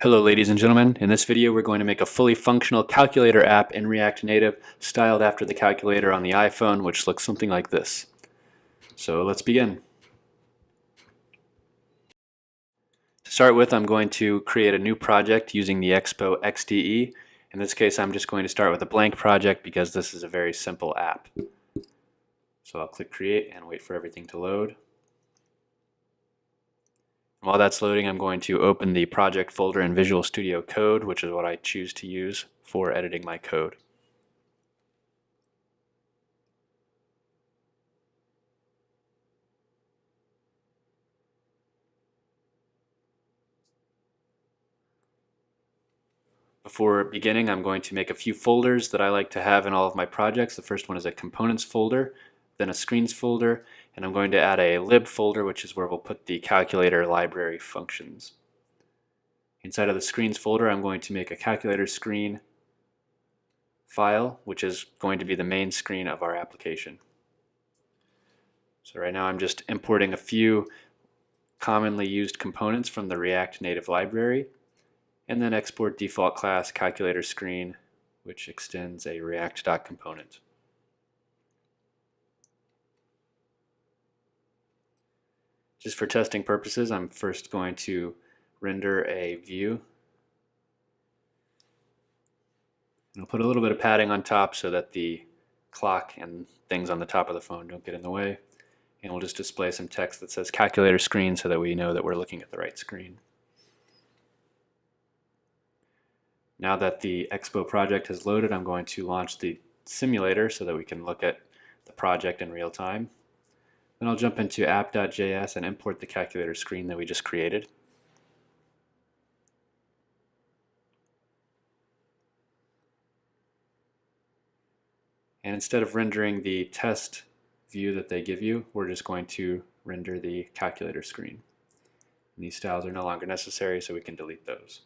Hello ladies and gentlemen, in this video we're going to make a fully functional calculator app in React Native styled after the calculator on the iPhone, which looks something like this. So let's begin. To start with, I'm going to create a new project using the Expo XDE. In this case I'm just going to start with a blank project because this is a very simple app. So I'll click create and wait for everything to load. While that's loading, I'm going to open the project folder in Visual Studio Code, which is what I choose to use for editing my code. Before beginning, I'm going to make a few folders that I like to have in all of my projects. The first one is a components folder, then a screens folder, and I'm going to add a lib folder, which is where we'll put the calculator library functions. Inside of the screens folder, I'm going to make a calculator screen file, which is going to be the main screen of our application. So right now I'm just importing a few commonly used components from the React Native library, and then export default class calculator screen, which extends a react.component. Just for testing purposes, I'm first going to render a view. And I'll put a little bit of padding on top so that the clock and things on the top of the phone don't get in the way. And we'll just display some text that says calculator screen so that we know that we're looking at the right screen. Now that the Expo project has loaded, I'm going to launch the simulator so that we can look at the project in real time. Then I'll jump into app.js and import the calculator screen that we just created. And instead of rendering the test view that they give you, we're just going to render the calculator screen. And these styles are no longer necessary, so we can delete those.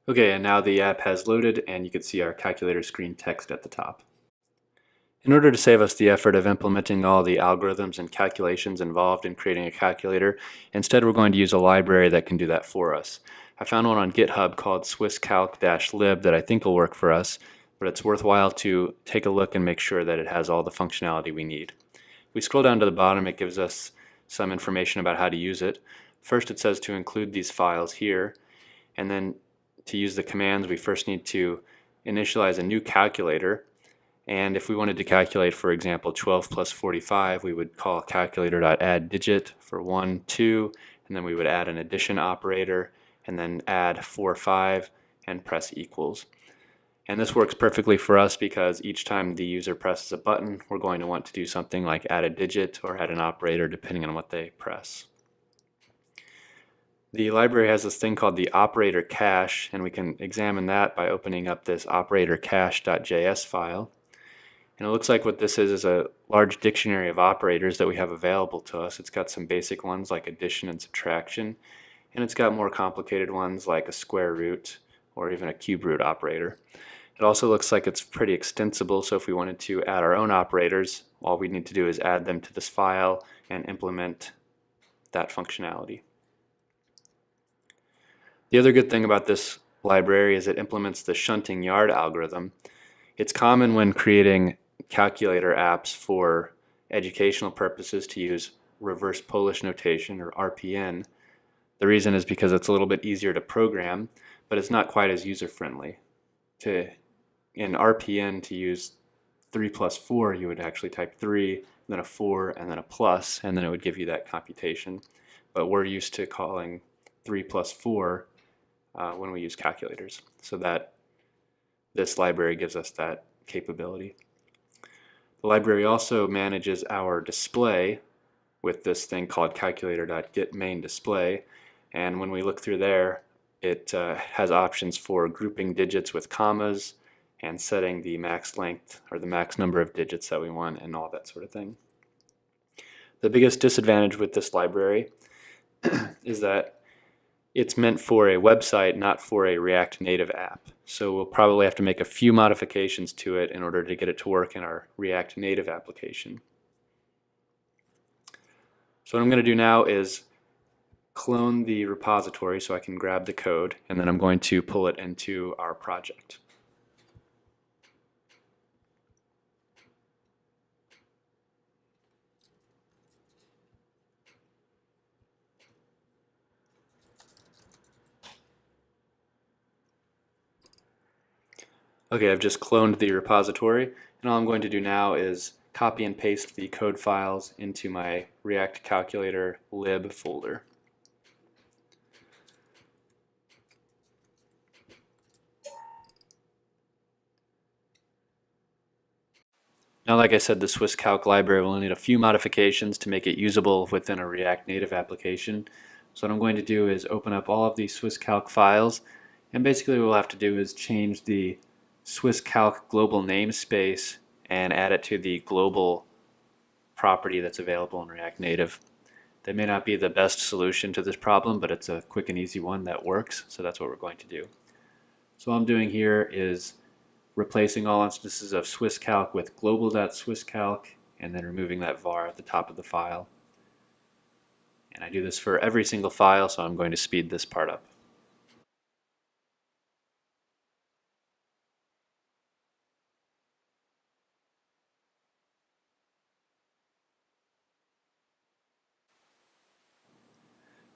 Okay, and now the app has loaded and you can see our calculator screen text at the top. In order to save us the effort of implementing all the algorithms and calculations involved in creating a calculator, instead we're going to use a library that can do that for us. I found one on GitHub called SwissCalc-Lib that I think will work for us, but it's worthwhile to take a look and make sure that it has all the functionality we need. If we scroll down to the bottom, it gives us some information about how to use it. First it says to include these files here, and then to use the commands we first need to initialize a new calculator. And if we wanted to calculate, for example, 12 plus 45, we would call calculator.addDigit for 1, 2, and then we would add an addition operator, and then add 4, 5, and press equals. And this works perfectly for us because each time the user presses a button, we're going to want to do something like add a digit or add an operator depending on what they press. The library has this thing called the operator cache, and we can examine that by opening up this operatorcache.js file. And it looks like what this is a large dictionary of operators that we have available to us. It's got some basic ones like addition and subtraction, and it's got more complicated ones like a square root or even a cube root operator. It also looks like it's pretty extensible, so if we wanted to add our own operators, all we need to do is add them to this file and implement that functionality. The other good thing about this library is it implements the shunting yard algorithm. It's common when creating calculator apps for educational purposes to use reverse Polish notation, or RPN. The reason is because it's a little bit easier to program, but it's not quite as user-friendly. In RPN, to use 3 plus 4, you would actually type 3, then a 4, and then a plus, and then it would give you that computation. But we're used to calling 3 plus 4 when we use calculators, so that this library gives us that capability. The library also manages our display with this thing called calculator.getMainDisplay, and when we look through there, it has options for grouping digits with commas and setting the max length or the max number of digits that we want and all that sort of thing. The biggest disadvantage with this library is that it's meant for a website, not for a React Native app. So we'll probably have to make a few modifications to it in order to get it to work in our React Native application. So what I'm going to do now is clone the repository so I can grab the code, and then I'm going to pull it into our project. Okay, I've just cloned the repository, and all I'm going to do now is copy and paste the code files into my React Calculator lib folder. Now, like I said, the SwissCalc library will need a few modifications to make it usable within a React Native application. So what I'm going to do is open up all of these SwissCalc files, and basically what we'll have to do is change the SwissCalc global namespace and add it to the global property that's available in React Native. That may not be the best solution to this problem, but it's a quick and easy one that works, so that's what we're going to do. So what I'm doing here is replacing all instances of SwissCalc with global.swisscalc and then removing that var at the top of the file. And I do this for every single file, so I'm going to speed this part up.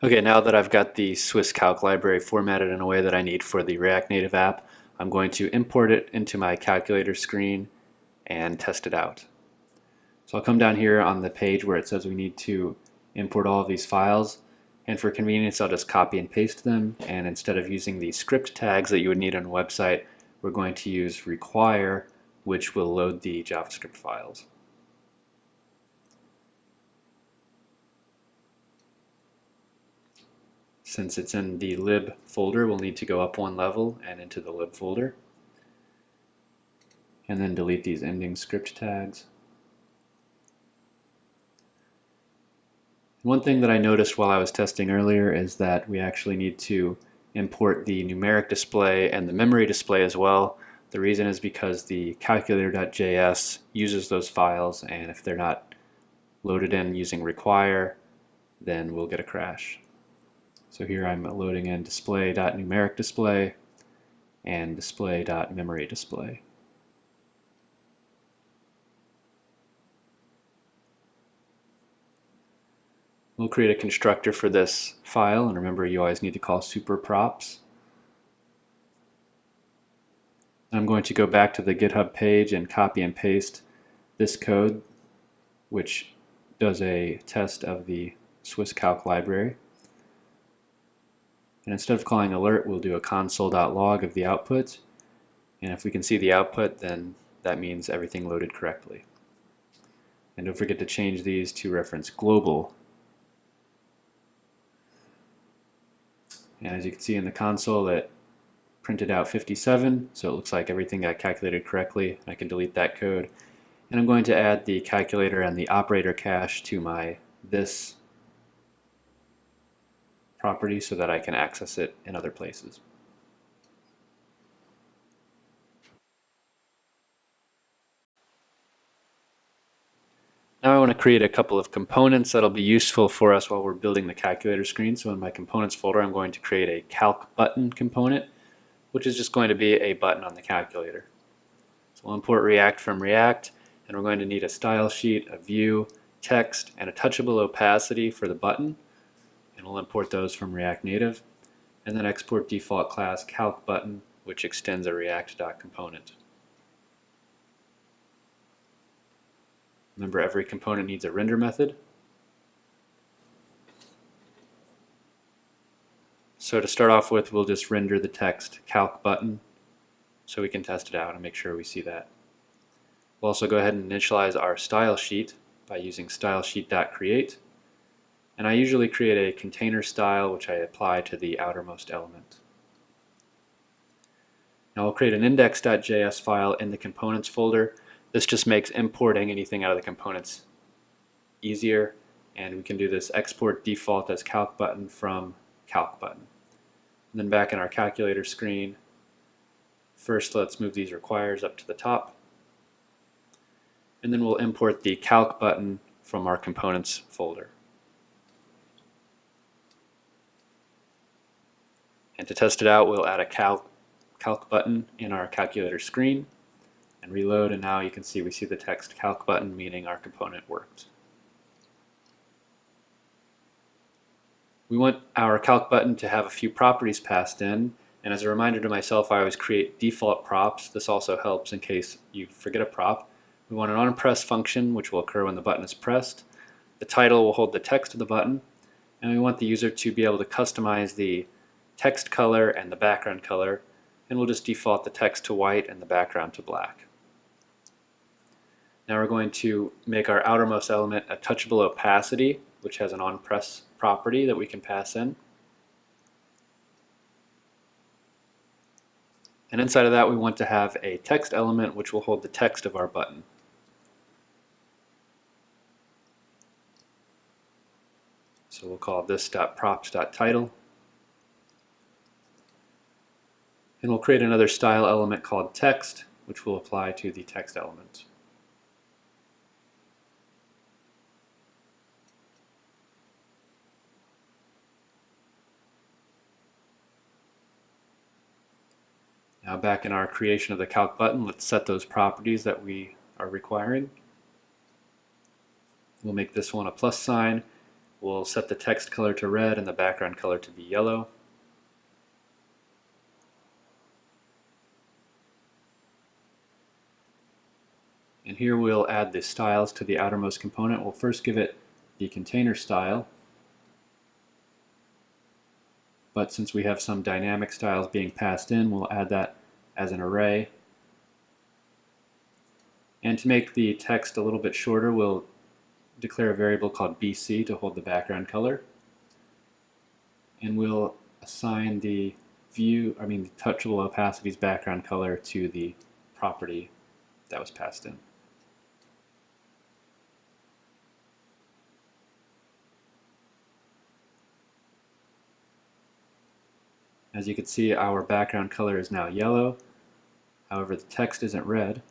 Okay, now that I've got the SwissCalc library formatted in a way that I need for the React Native app, I'm going to import it into my calculator screen and test it out. So I'll come down here on the page where it says we need to import all of these files, and for convenience I'll just copy and paste them, and instead of using the script tags that you would need on a website, we're going to use require, which will load the JavaScript files. Since it's in the lib folder, we'll need to go up one level and into the lib folder, and then delete these ending script tags. One thing that I noticed while I was testing earlier is that we actually need to import the numeric display and the memory display as well. The reason is because the calculator.js uses those files, and if they're not loaded in using require, then we'll get a crash. So here I'm loading in display.numeric display and display.memory display. We'll create a constructor for this file, and remember you always need to call superprops. I'm going to go back to the GitHub page and copy and paste this code, which does a test of the SwissCalc library. And instead of calling alert, we'll do a console.log of the output. And if we can see the output, then that means everything loaded correctly. And don't forget to change these to reference global. And as you can see in the console, it printed out 57, so it looks like everything got calculated correctly. I can delete that code. And I'm going to add the calculator and the operator cache to my this property so that I can access it in other places. Now I want to create a couple of components that'll be useful for us while we're building the calculator screen. So in my components folder, I'm going to create a calc button component, which is just going to be a button on the calculator. So we'll import React from React, and we're going to need a style sheet, a view, text, and a touchable opacity for the button. And we'll import those from React Native, and then export default class calc button, which extends a React.component. Remember, every component needs a render method. So to start off with, we'll just render the text calc button so we can test it out and make sure we see that. We'll also go ahead and initialize our style sheet by using stylesheet.create. And I usually create a container style which I apply to the outermost element. Now I'll create an index.js file in the components folder. This just makes importing anything out of the components easier, and we can do this export default as calc button from calc button. And then back in our calculator screen, first let's move these requires up to the top. And then we'll import the calc button from our components folder. And to test it out, we'll add a calc button in our calculator screen and reload, and now you can see we see the text calc button, meaning our component worked. We want our calc button to have a few properties passed in, and as a reminder to myself, I always create default props. This also helps in case you forget a prop. We want an onPress function, which will occur when the button is pressed. The title will hold the text of the button, and we want the user to be able to customize the text color and the background color, and we'll just default the text to white and the background to black. Now we're going to make our outermost element a touchable opacity, which has an onPress property that we can pass in. And inside of that we want to have a text element which will hold the text of our button. So we'll call this .props.title. And we'll create another style element called text, which will apply to the text element. Now back in our creation of the calc button, let's set those properties that we are requiring. We'll make this one a plus sign. We'll set the text color to red and the background color to be yellow. And here we'll add the styles to the outermost component. We'll first give it the container style. But since we have some dynamic styles being passed in, we'll add that as an array. And to make the text a little bit shorter, we'll declare a variable called BC to hold the background color. And we'll assign the touchable opacity's background color to the property that was passed in. As you can see, our background color is now yellow. However, the text isn't red.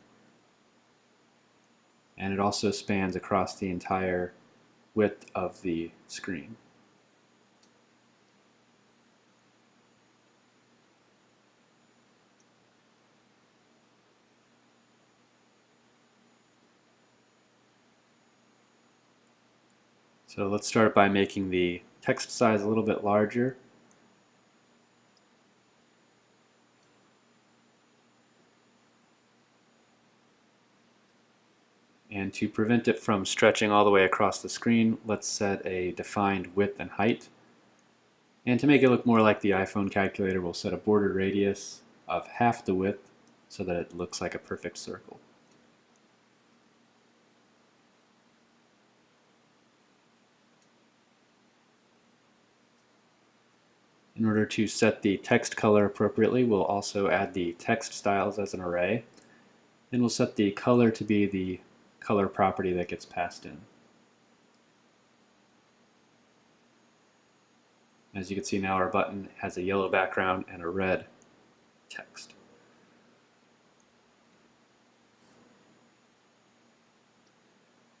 And it also spans across the entire width of the screen. So let's start by making the text size a little bit larger. And to prevent it from stretching all the way across the screen, let's set a defined width and height. And to make it look more like the iPhone calculator, we'll set a border radius of half the width so that it looks like a perfect circle. In order to set the text color appropriately, we'll also add the text styles as an array. And we'll set the color to be the color property that gets passed in. As you can see now, our button has a yellow background and a red text.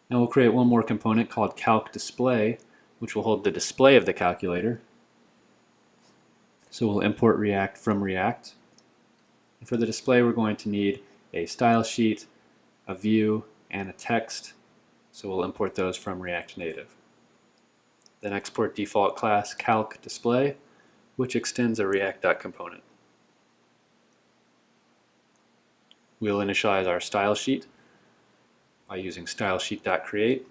Now we'll create one more component called calc display, which will hold the display of the calculator. So we'll import React from React. And for the display, we're going to need a style sheet, a view, and a text, so we'll import those from React Native. Then export default class calc display, which extends a react.component. We'll initialize our style sheet by using stylesheet.create,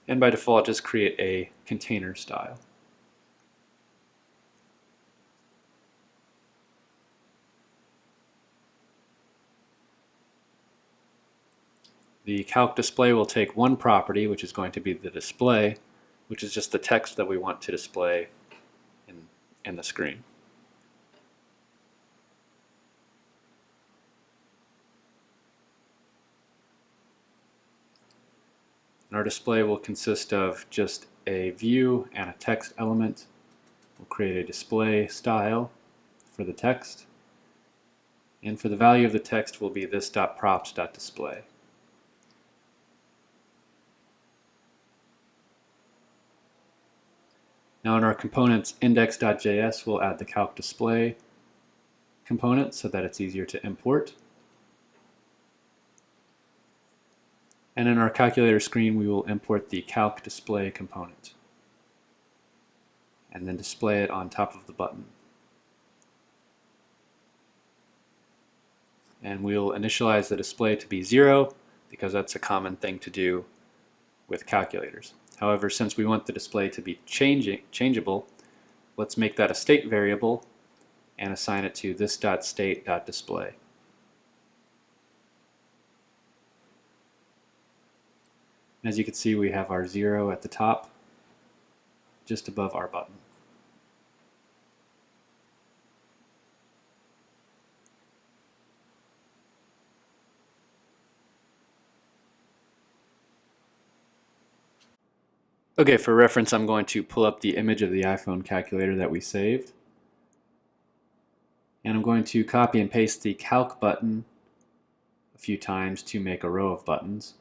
and by default just create a container style. The calc display will take one property, which is going to be the display, which is just the text that we want to display in the screen. And our display will consist of just a view and a text element. We'll create a display style for the text, and for the value of the text will be this.props.display. Now in our components index.js, we'll add the calc display component so that it's easier to import. And in our calculator screen, we will import the calc display component and then display it on top of the button. And we'll initialize the display to be 0 because that's a common thing to do with calculators. However, since we want the display to be changeable, let's make that a state variable and assign it to this.state.display. As you can see, we have our 0 at the top, just above our button. Okay, for reference, I'm going to pull up the image of the iPhone calculator that we saved. And I'm going to copy and paste the calc button a few times to make a row of buttons.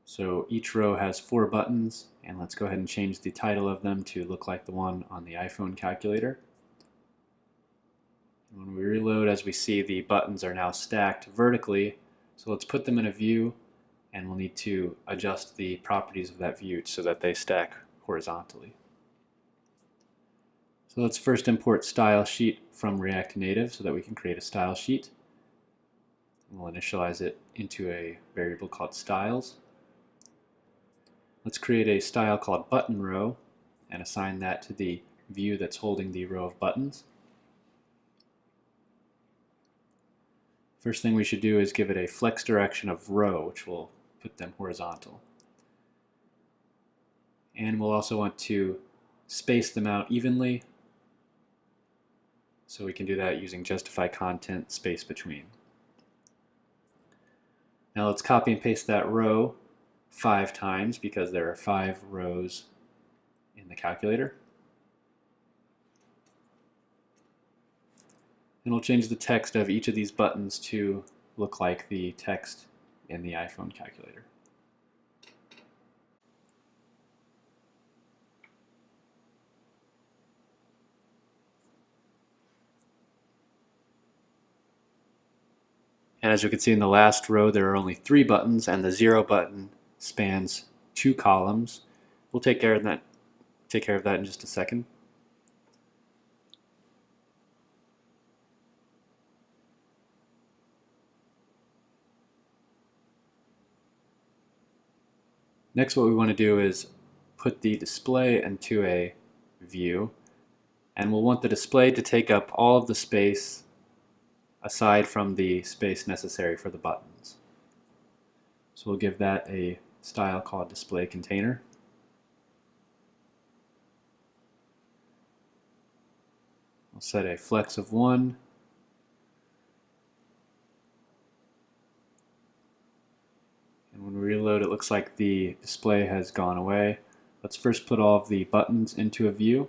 So each row has 4 buttons, and let's go ahead and change the title of them to look like the one on the iPhone calculator. When we reload, as we see, the buttons are now stacked vertically, so let's put them in a view, and we'll need to adjust the properties of that view so that they stack horizontally. So let's first import style sheet from React Native so that we can create a style sheet. We'll initialize it into a variable called styles. Let's create a style called button row and assign that to the view that's holding the row of buttons. First thing we should do is give it a flex direction of row, which will put them horizontal. And we'll also want to space them out evenly, so we can do that using justify content space between. Now let's copy and paste that row 5 times because there are 5 rows in the calculator. And we'll change the text of each of these buttons to look like the text in the iPhone calculator. And as you can see in the last row, there are only 3 buttons, and the 0 button spans 2 columns. We'll take care of that in just a second. Next, what we want to do is put the display into a view, and we'll want the display to take up all of the space aside from the space necessary for the buttons. So we'll give that a style called display container. We'll set a flex of 1. And when we reload, it looks like the display has gone away. Let's first put all of the buttons into a view.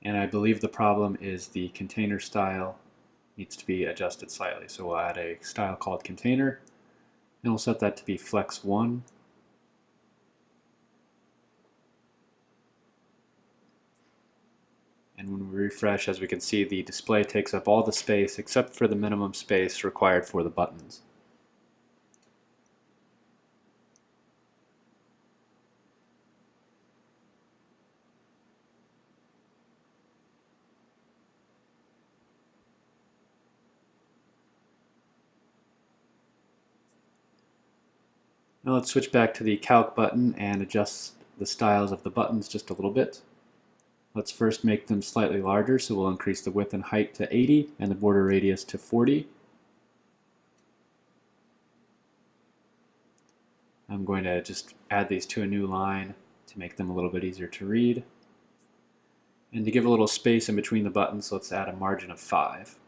And I believe the problem is the container style needs to be adjusted slightly. So we'll add a style called container, and we'll set that to be flex 1. And when we refresh, as we can see, the display takes up all the space except for the minimum space required for the buttons. Now let's switch back to the calc button and adjust the styles of the buttons just a little bit. Let's first make them slightly larger, so we'll increase the width and height to 80 and the border radius to 40. I'm going to just add these to a new line to make them a little bit easier to read. And to give a little space in between the buttons, let's add a margin of 5.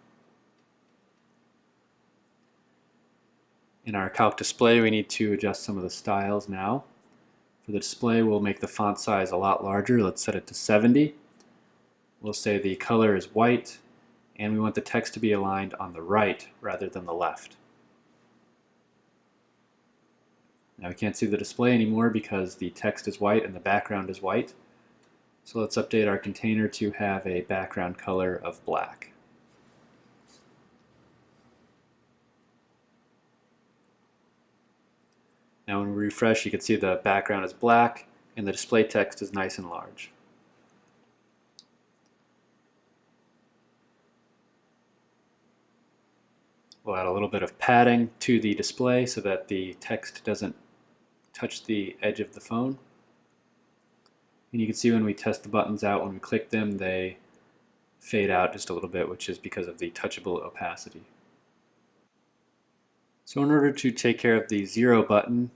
In our Calc display, we need to adjust some of the styles now. For the display, we'll make the font size a lot larger. Let's set it to 70. We'll say the color is white, and we want the text to be aligned on the right rather than the left. Now we can't see the display anymore because the text is white and the background is white. So let's update our container to have a background color of black. Now when we refresh, you can see the background is black and the display text is nice and large. We'll add a little bit of padding to the display so that the text doesn't touch the edge of the phone. And you can see when we test the buttons out, when we click them, they fade out just a little bit, which is because of the touchable opacity. So in order to take care of the 0 button,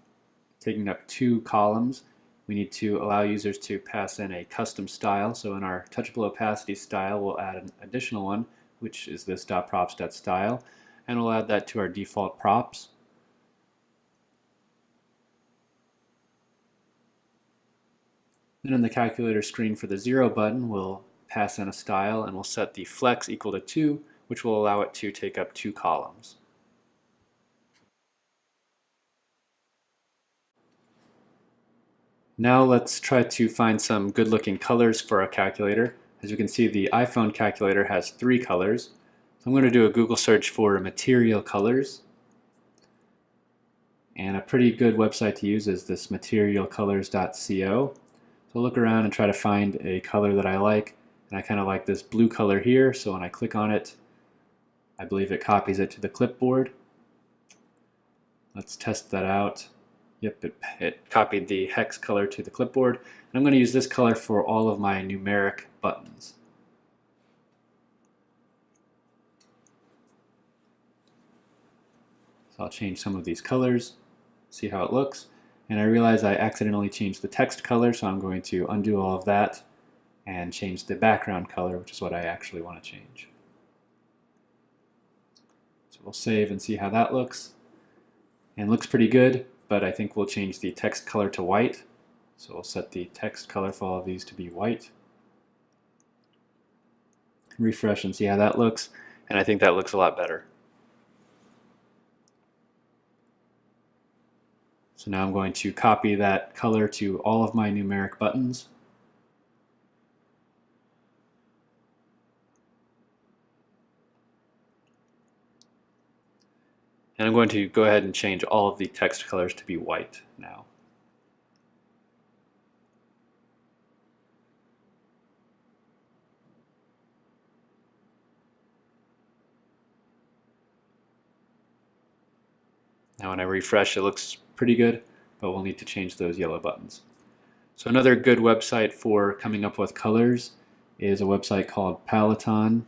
taking up 2 columns, we need to allow users to pass in a custom style. So in our touchable opacity style, we'll add an additional one, which is this .props.style, and we'll add that to our default props. Then in the calculator screen for the 0 button, we'll pass in a style and we'll set the flex equal to 2, which will allow it to take up 2 columns. Now let's try to find some good looking colors for our calculator. As you can see, the iPhone calculator has 3 colors. So I'm going to do a Google search for material colors. And a pretty good website to use is this materialcolors.co. So look around and try to find a color that I like. And I kind of like this blue color here, so when I click on it, I believe it copies it to the clipboard. Let's test that out. Yep, it copied the hex color to the clipboard. And I'm going to use this color for all of my numeric buttons. So I'll change some of these colors, see how it looks. And I realize I accidentally changed the text color, so I'm going to undo all of that and change the background color, which is what I actually want to change. So we'll save and see how that looks. And it looks pretty good, but I think we'll change the text color to white. So we'll set the text color for all of these to be white. Refresh and see how that looks, and I think that looks a lot better. So now I'm going to copy that color to all of my numeric buttons. And I'm going to go ahead and change all of the text colors to be white now. Now when I refresh, it looks pretty good, but we'll need to change those yellow buttons. So another good website for coming up with colors is a website called Peloton.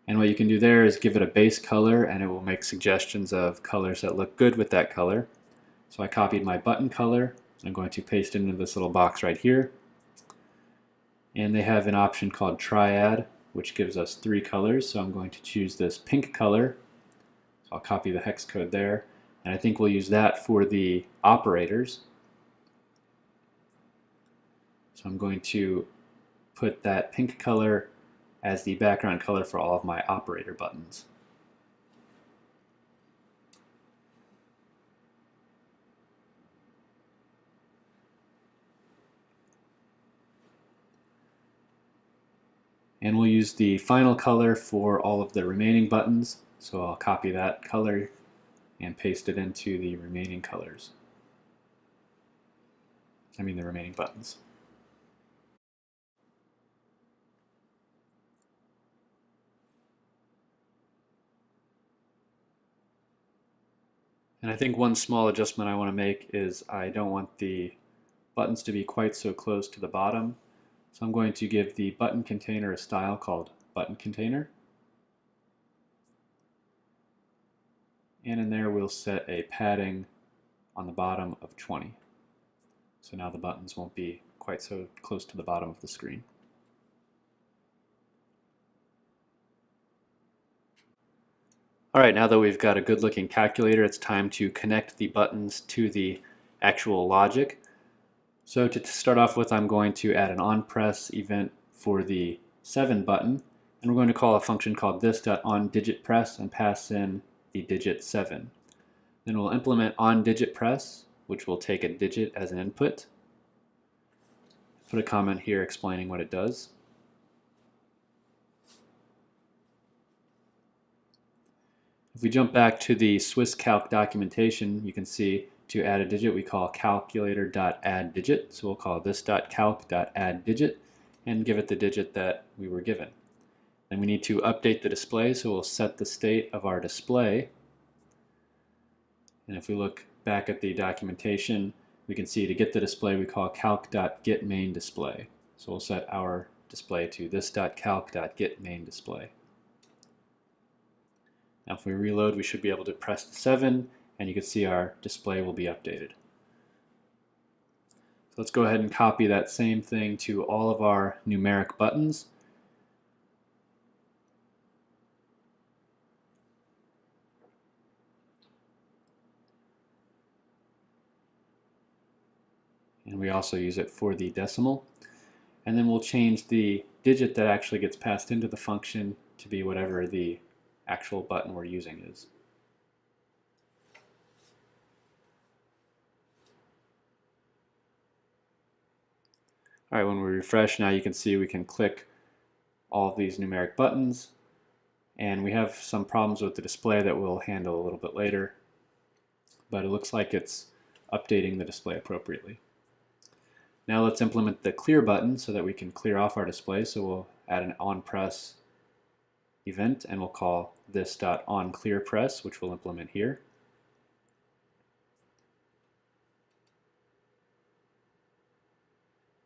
And what you can do there is give it a base color and it will make suggestions of colors that look good with that color. So I copied my button color. I'm going to paste it into this little box right here. And they have an option called Triad, which gives us 3 colors. So I'm going to choose this pink color. So I'll copy the hex code there. And I think we'll use that for the operators. So I'm going to put that pink color as the background color for all of my operator buttons. And we'll use the final color for all of the remaining buttons. So I'll copy that color and paste it into the remaining colors. I mean the remaining buttons. And I think one small adjustment I want to make is I don't want the buttons to be quite so close to the bottom. So I'm going to give the button container a style called button container. And in there we'll set a padding on the bottom of 20. So now the buttons won't be quite so close to the bottom of the screen. Alright, now that we've got a good looking calculator, it's time to connect the buttons to the actual logic. So to start off with, I'm going to add an onPress event for the 7 button, and we're going to call a function called this.onDigitPress and pass in the digit 7. Then we'll implement onDigitPress, which will take a digit as an input. Put a comment here explaining what it does. If we jump back to the SwissCalc documentation, you can see to add a digit we call calculator.addDigit. So we'll call this.calc.addDigit and give it the digit that we were given. Then we need to update the display, so we'll set the state of our display. And if we look back at the documentation, we can see to get the display we call calc.getMainDisplay. So we'll set our display to this.calc.getMainDisplay. Now if we reload, we should be able to press the 7, and you can see our display will be updated. So let's go ahead and copy that same thing to all of our numeric buttons. And we also use it for the decimal. And then we'll change the digit that actually gets passed into the function to be whatever the actual button we're using is. Alright, when we refresh now you can see we can click all of these numeric buttons, and we have some problems with the display that we'll handle a little bit later, but it looks like it's updating the display appropriately. Now let's implement the clear button so that we can clear off our display. So we'll add an onPress event and we'll call this.onClearPress, which we'll implement here.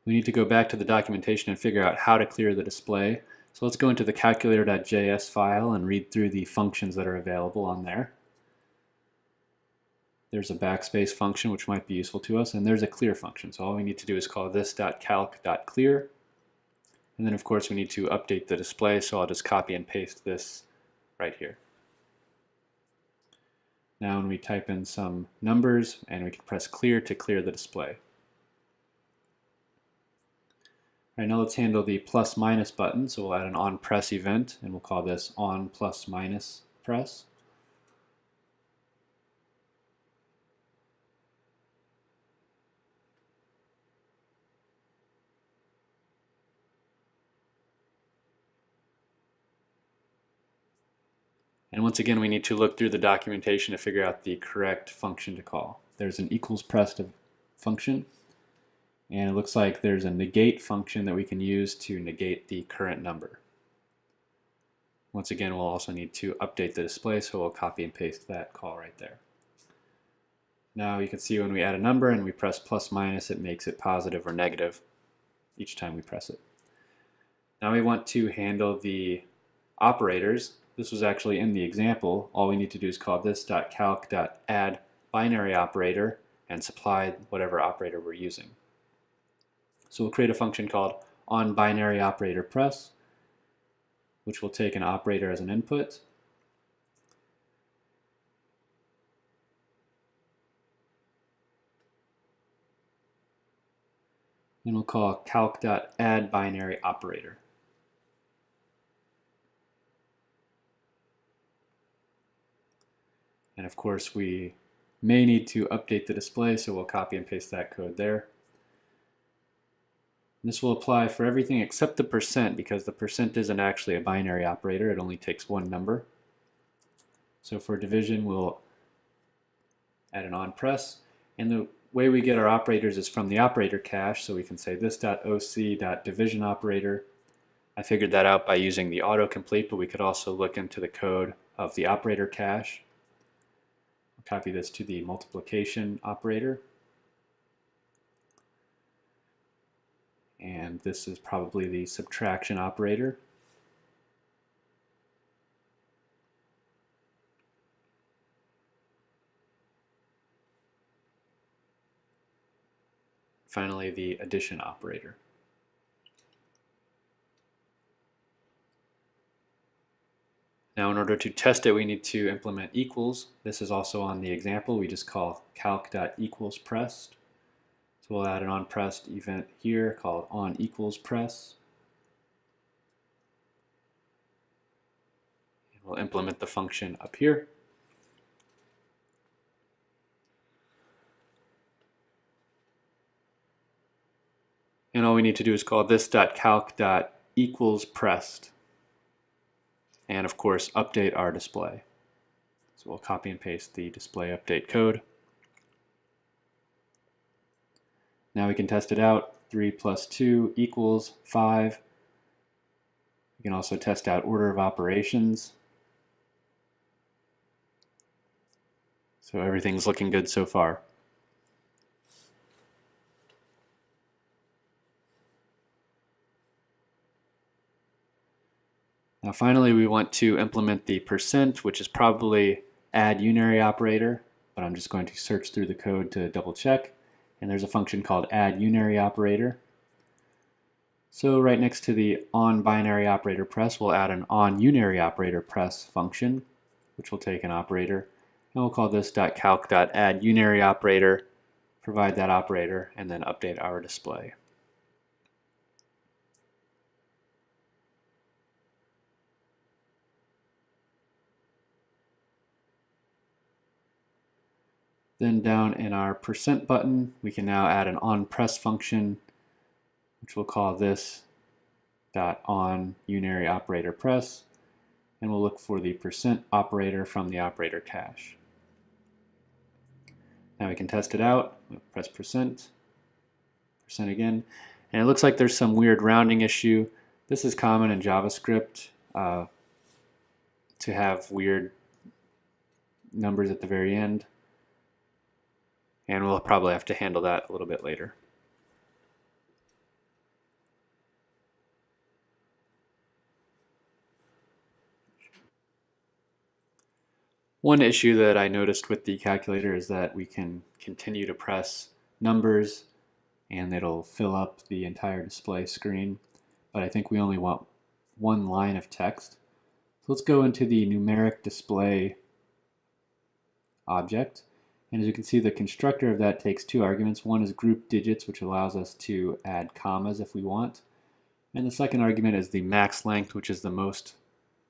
We need to go back to the documentation and figure out how to clear the display. So let's go into the calculator.js file and read through the functions that are available on there. There's a backspace function which might be useful to us, and there's a clear function. So all we need to do is call this.calc.clear. And then of course we need to update the display, so I'll just copy and paste this right here. Now when we type in some numbers, and we can press clear to clear the display. All right, now let's handle the plus minus button. So we'll add an onPress event, and we'll call this onPlusMinusPress. And once again, we need to look through the documentation to figure out the correct function to call. There's an equals pressed function, and it looks like there's a negate function that we can use to negate the current number. Once again, we'll also need to update the display, so we'll copy and paste that call right there. Now you can see when we add a number and we press plus minus, it makes it positive or negative each time we press it. Now we want to handle the operators. This was actually in the example. All we need to do is call this.calc.add binary operator and supply whatever operator we're using. So we'll create a function called onBinaryOperatorPress, which will take an operator as an input. And we'll call calc.addBinaryOperator. And of course we may need to update the display, so we'll copy and paste that code there. And this will apply for everything except the percent, because the percent isn't actually a binary operator, it only takes one number. So for division we'll add an onPress, and the way we get our operators is from the operator cache, so we can say this.oc.divisionOperator. I figured that out by using the autocomplete, but we could also look into the code of the operator cache. Copy this to the multiplication operator. and this is probably the subtraction operator. Finally, the addition operator. Now in order to test it, we need to implement equals. This is also on the example. We just call calc.equalsPressed. So we'll add an onPressed event here called onEqualsPress. And we'll implement the function up here. And all we need to do is call this.calc.equalsPressed. And of course, update our display. So we'll copy and paste the display update code. Now we can test it out. 3 plus 2 equals 5. We can also test out order of operations. So everything's looking good so far. Now finally we want to implement the %, which is probably add unary operator, but I'm just going to search through the code to double check. And there's a function called add unary operator. So right next to the on binary operator press, we'll add an on unary operator press function, which will take an operator, and we'll call this .calc.add unary operator, provide that operator, and then update our display. Then down in our % button, we can now add an onPress function, which we'll call this .on unary operator press, and we'll look for the % operator from the operator cache. Now we can test it out. We'll press %, % again, and it looks like there's some weird rounding issue. This is common in JavaScript to have weird numbers at the very end. And we'll probably have to handle that a little bit later. One issue that I noticed with the calculator is that we can continue to press numbers and it'll fill up the entire display screen. But I think we only want one line of text. So let's go into the numeric display object. And as you can see, the constructor of that takes two arguments. One is group digits, which allows us to add commas if we want. And the second argument is the max length, which is the most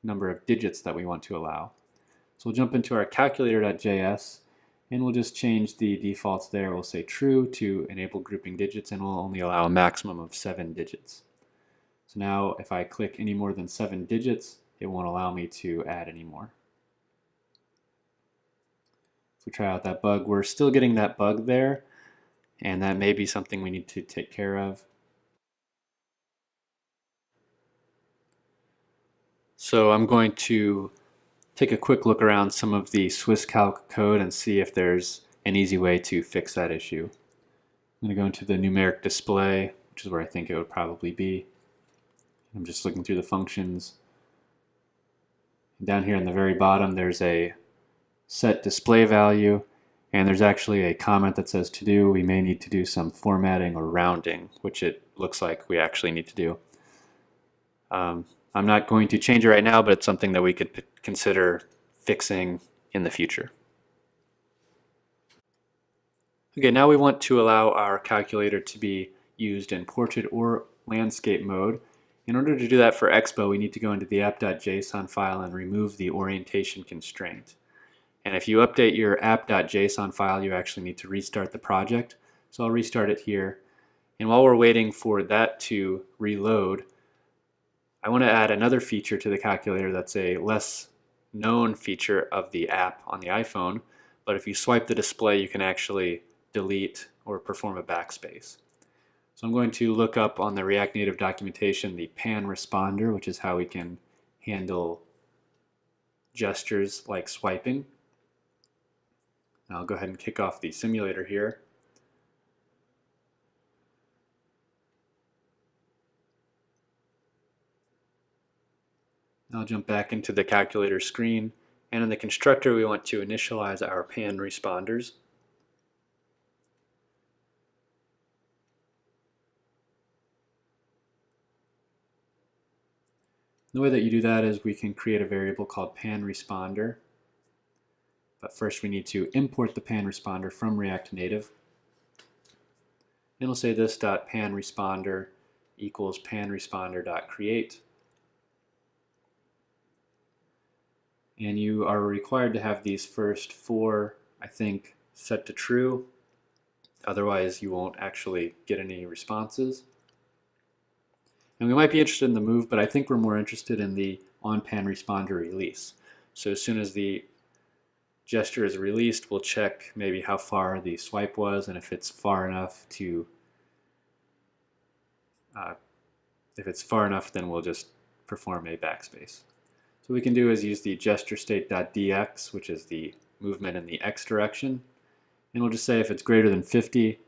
number of digits that we want to allow. So we'll jump into our calculator.js, and we'll just change the defaults there. We'll say true to enable grouping digits, and we'll only allow a maximum of 7 digits. So now if I click any more than 7 digits, it won't allow me to add any more. If we try out that bug, we're still getting that bug there, and that may be something we need to take care of. So I'm going to take a quick look around some of the SwissCalc code and see if there's an easy way to fix that issue. I'm going to go into the numeric display, which is where I think it would probably be. I'm just looking through the functions. Down here in the very bottom, there's a set display value, and there's actually a comment that says to do. We may need to do some formatting or rounding, which it looks like we actually need to do. I'm not going to change it right now, but it's something that we could consider fixing in the future. Okay, now we want to allow our calculator to be used in portrait or landscape mode. In order to do that for Expo, we need to go into the app.json file and remove the orientation constraint. And if you update your app.json file, you actually need to restart the project. So I'll restart it here. And while we're waiting for that to reload, I want to add another feature to the calculator that's a less known feature of the app on the iPhone. But if you swipe the display, you can actually delete or perform a backspace. So I'm going to look up on the React Native documentation the pan responder, which is how we can handle gestures like swiping. I'll go ahead and kick off the simulator here. I'll jump back into the calculator screen, and in the constructor we want to initialize our pan responders. The way that you do that is we can create a variable called pan responder. But first we need to import the pan responder from React Native. And we'll say this .pan responder equals pan responder.create. And you are required to have these first four, I think, set to true. Otherwise you won't actually get any responses. And we might be interested in the move, but I think we're more interested in the onPanResponder release. So as soon as the gesture is released, we'll check maybe how far the swipe was, and if it's far enough to, then we'll just perform a backspace. So what we can do is use the gestureState.dx, which is the movement in the x direction, and we'll just say if it's greater than 50,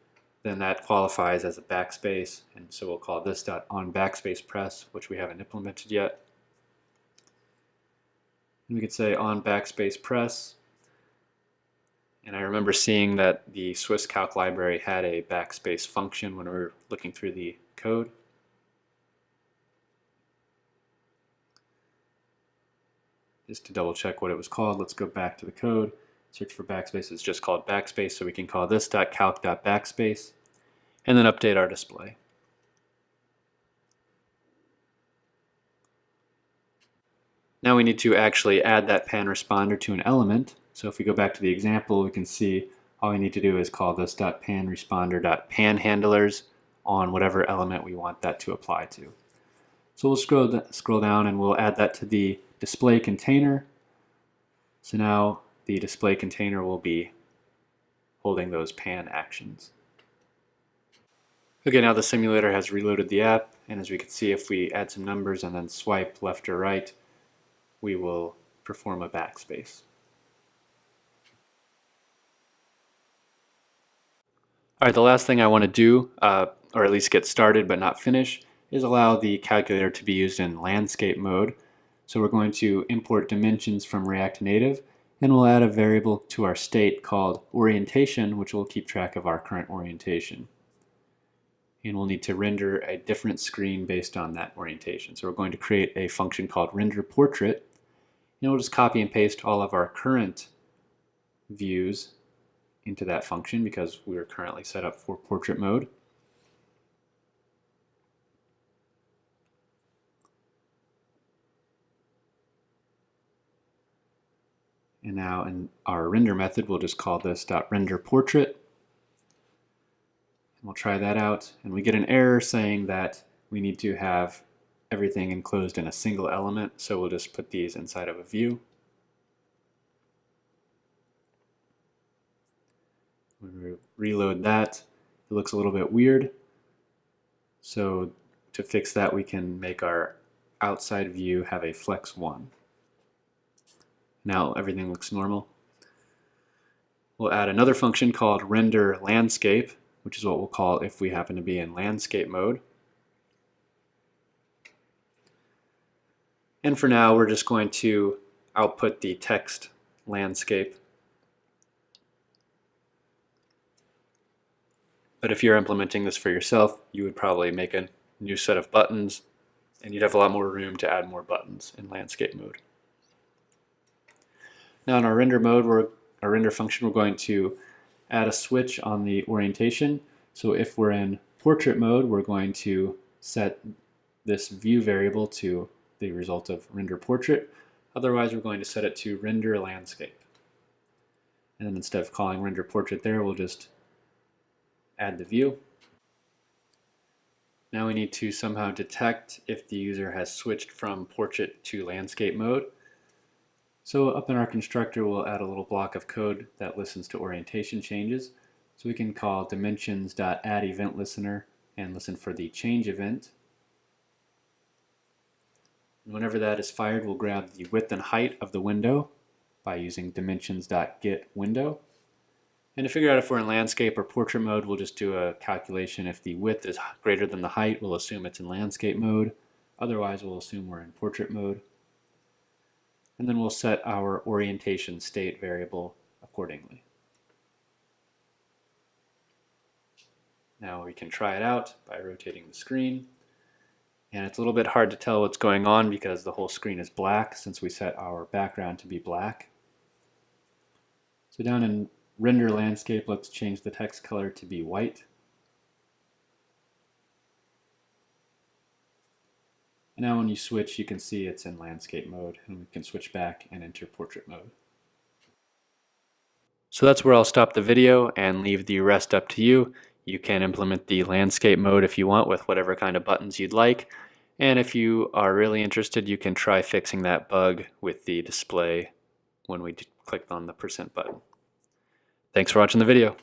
then that qualifies as a backspace, and so we'll call this .onBackspacePress, which we haven't implemented yet. And we could say onBackspacePress, and I remember seeing that the SwissCalc library had a backspace function when we were looking through the code. Just to double check what it was called, let's go back to the code. Search for backspace. It's just called backspace, so we can call this .calc.backspace and then update our display. Now we need to actually add that pan responder to an element. So if we go back to the example, we can see all we need to do is call this .panResponder.panhandlers on whatever element we want that to apply to. So we'll scroll down and we'll add that to the display container. So now the display container will be holding those pan actions. Okay, now the simulator has reloaded the app, and as we can see, if we add some numbers and then swipe left or right, we will perform a backspace. Alright, the last thing I want to do, or at least get started but not finish, is allow the calculator to be used in landscape mode. So we're going to import dimensions from React Native, and we'll add a variable to our state called orientation, which will keep track of our current orientation. And we'll need to render a different screen based on that orientation. So we're going to create a function called renderPortrait, and we'll just copy and paste all of our current views into that function because we are currently set up for portrait mode. And now in our render method, we'll just call this .renderPortrait. And we'll try that out, and we get an error saying that we need to have everything enclosed in a single element, so we'll just put these inside of a view. When we reload that, it looks a little bit weird. So to fix that, we can make our outside view have a flex 1. Now everything looks normal. We'll add another function called renderLandscape, which is what we'll call if we happen to be in landscape mode. And for now, we're just going to output the text landscape. But if you're implementing this for yourself, you would probably make a new set of buttons, and you'd have a lot more room to add more buttons in landscape mode. Now in our render mode, our render function, we're going to add a switch on the orientation. So if we're in portrait mode, we're going to set this view variable to the result of render portrait. Otherwise, we're going to set it to render landscape. And then instead of calling render portrait there, we'll just add the view. Now we need to somehow detect if the user has switched from portrait to landscape mode. So up in our constructor, we'll add a little block of code that listens to orientation changes. So we can call dimensions.addEventListener and listen for the change event. And whenever that is fired, we'll grab the width and height of the window by using dimensions.getWindow. And to figure out if we're in landscape or portrait mode, we'll just do a calculation. If the width is greater than the height, we'll assume it's in landscape mode. Otherwise, we'll assume we're in portrait mode. and then we'll set our orientation state variable accordingly. Now we can try it out by rotating the screen. And it's a little bit hard to tell what's going on because the whole screen is black since we set our background to be black. So down in Render Landscape, let's change the text color to be white. And now when you switch, you can see it's in landscape mode, and we can switch back and enter portrait mode. So that's where I'll stop the video and leave the rest up to you. You can implement the landscape mode if you want with whatever kind of buttons you'd like. And if you are really interested, you can try fixing that bug with the display when we clicked on the % button. Thanks for watching the video.